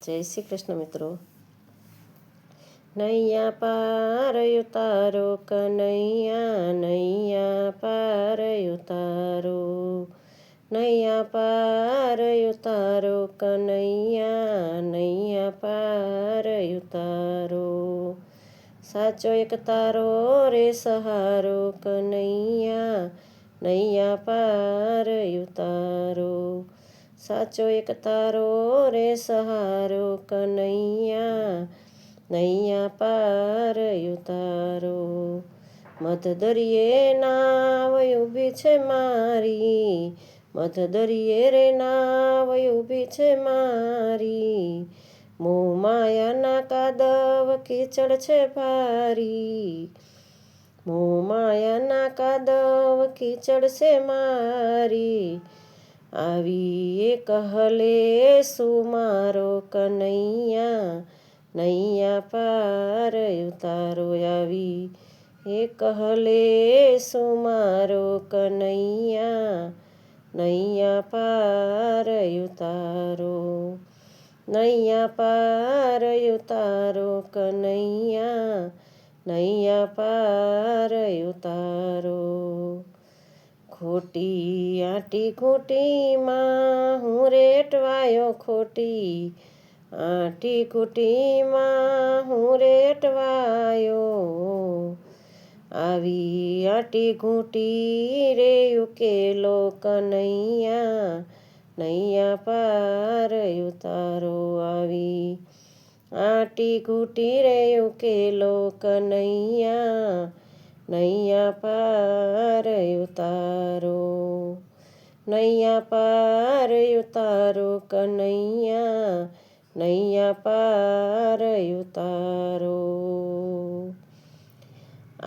જય શ્રી કૃષ્ણ મિત્રો. નૈયા પાર ઉતારો કનૈયા, નૈયા પાર ઉતારો, નૈયા પાર ઉતારો કનૈયા, નૈયા પાર ઉતારો. સાચો એક તારો રે સહારો કનૈયા, નૈયા પાર ઉતારો. સાચો એક તારો રે સહારો કનૈયા, નૈયા પાર ઉતારો. મધ દરિયે નાવ ઊભી છે મારી, મધ દરિયે રે નાવ ઊભી છે મારી. મોહ માયાના કાદવ કીચડ છે ભારી, મોહ માયાના કાદવ કીચડ છે મારી. આવી એ કહલે સુમારો કનૈયા, નૈયા પાર ઉતારો. આવી એ કહલે સુમારો કનૈયા, નૈયા પાર ઉતારો. નૈયા પાર ઉતારો કનૈયા, નૈયા પાર ઉતારો. ખોટી આંટી ઘૂંટીમાં હું રેટવાયો, ખોટી આંટી ઘૂંટીમાં હું રેટવાયો. આવી આંટી ઘૂંટી રે ઉકેલો કનૈયા, નૈયા પાર ઉતારો. આવી આંટી ઘૂંટી રે ઉકેલો કનૈયા, નૈયા પાર ઉતારો. નૈયા પાર ઉતારો કનૈયા, નૈયા પાર ઉતારો.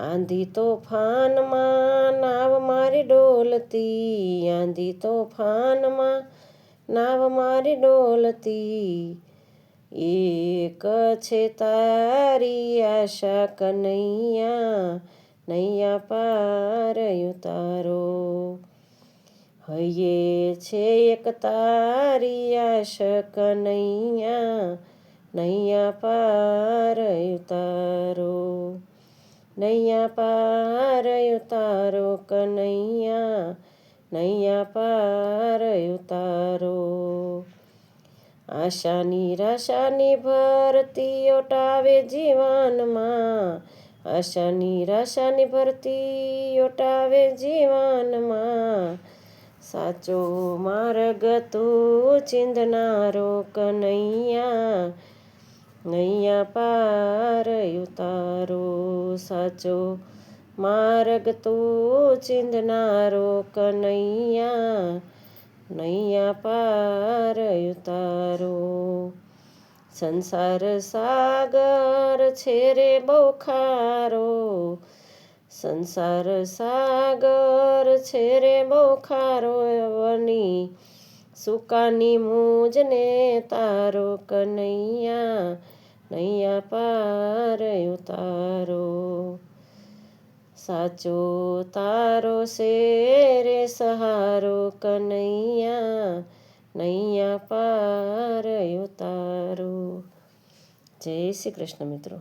આંધી તોફાનમાં નાવ મારી ડોલતી, આંધી તોફાનમાં નાવ મારી ડોલતી. એક છે તારી આશા કનૈયા, નૈયા પાર ઉતારો. હૈયે છે એક તારી આશ કનૈયા, નૈયા પાર ઉતારો. નૈયા પાર ઉતારો કનૈયા, નૈયા પાર ઉતારો. આશા નિરાશાની ભરતી ઓટાવે જીવનમાં, આશા નિરાશાની ભરતી ઓટાવે જીવનમાં. સાચો માર્ગ તું ચીંધનારો કનૈયા, નૈયા પાર ઉતારો. સાચો માર્ગ તું ચીંધનારો કનૈયા, નૈયા પાર ઉતારો. સંસાર સાગર છે રે બહુ ખારો, સંસાર સાગર છે રે બહુ ખારો. વની સુકાની મૂજને તારો કનૈયા, નૈયા પાર ઉતારો. સાચો તારો છે રે સહારો કનૈયા, નૈયા પાર ઉતારો. જય શ્રી કૃષ્ણ મિત્રો.